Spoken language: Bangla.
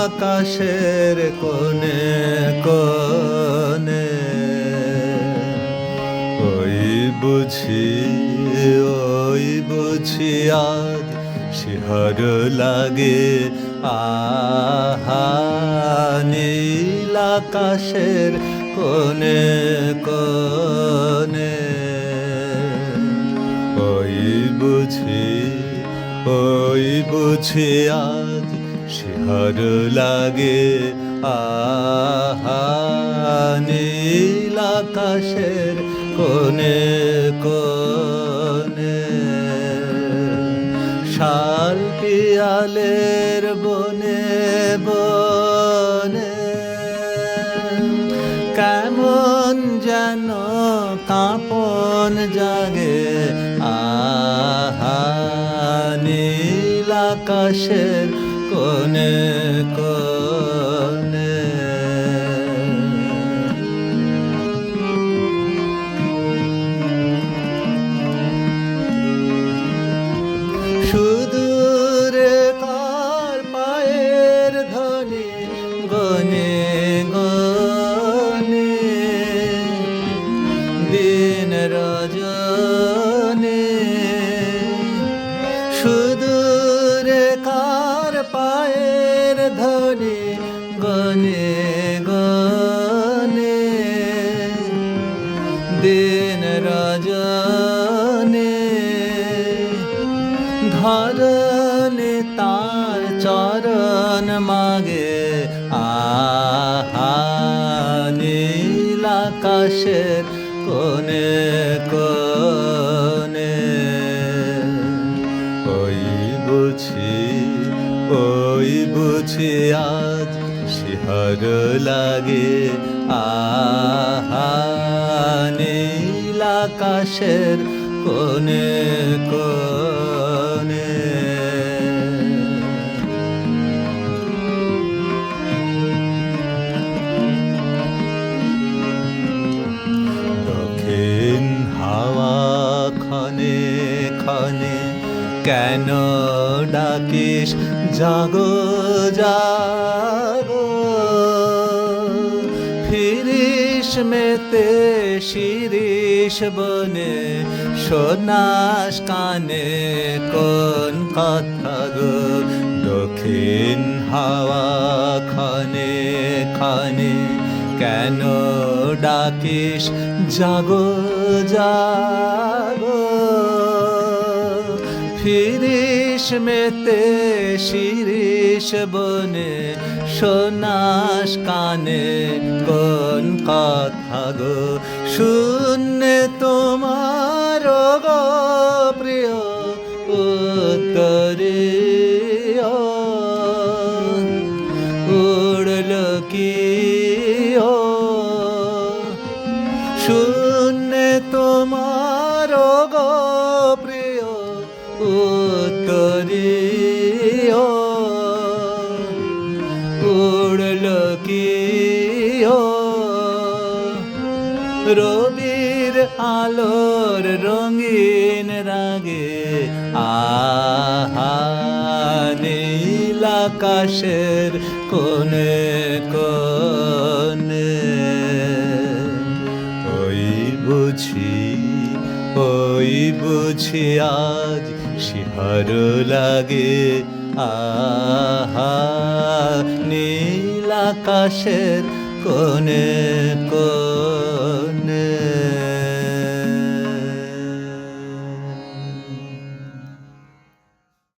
আকাশের কোণে কোণে ওই বুঝি আজ শিহর লাগে আহা নীল আকাশের কোণে কোণে ওই বুঝি আজ শিহর লাগে আহা নীল আকাশের কোণে কোণে শাল পিয়ালের বনে বনে কেমন যেন কাঁপন জাগে আহা নীল আকাশের কোণে কোণে সুদূরে কার পায়ের ধ্বনি গনে গনে দিন রজনী সুদূরে কার পায়ের ধ্বনি গনে গনে দিন রজনী ধরণী তার চরণ মাগে আহা নীল আকাশের কোণে কোণে ওই বুঝি আজ শিহর লাগে আহা নীল আকাশের কোণে কোণে দক্ষিণ হাওয়া ক্ষণে ক্ষণে কেন ডাকিস জাগো জাগো ফিরিস মেতে শিরিষ বনে শোনাস কানে কোন কথা গো দক্ষিণ হাওয়া ক্ষণে ক্ষণে কেন ডাকিস জাগো জাগো ফিরিস মেতে শিরিষ বনে শোনাস কানে কোন কথা গো শূন্যে তোমার গো প্রিয় উত্তরে উড়ল কি শূন্যে তোমার গো প্রিয় উত্তরীয় উড়ল কি রবির আলোর রঙিন রাগে আহা নীল আকাশের কোণে কোণে ওই বুঝি আজ শিহর লাগে আহা নীল আকাশের কোণে কোণে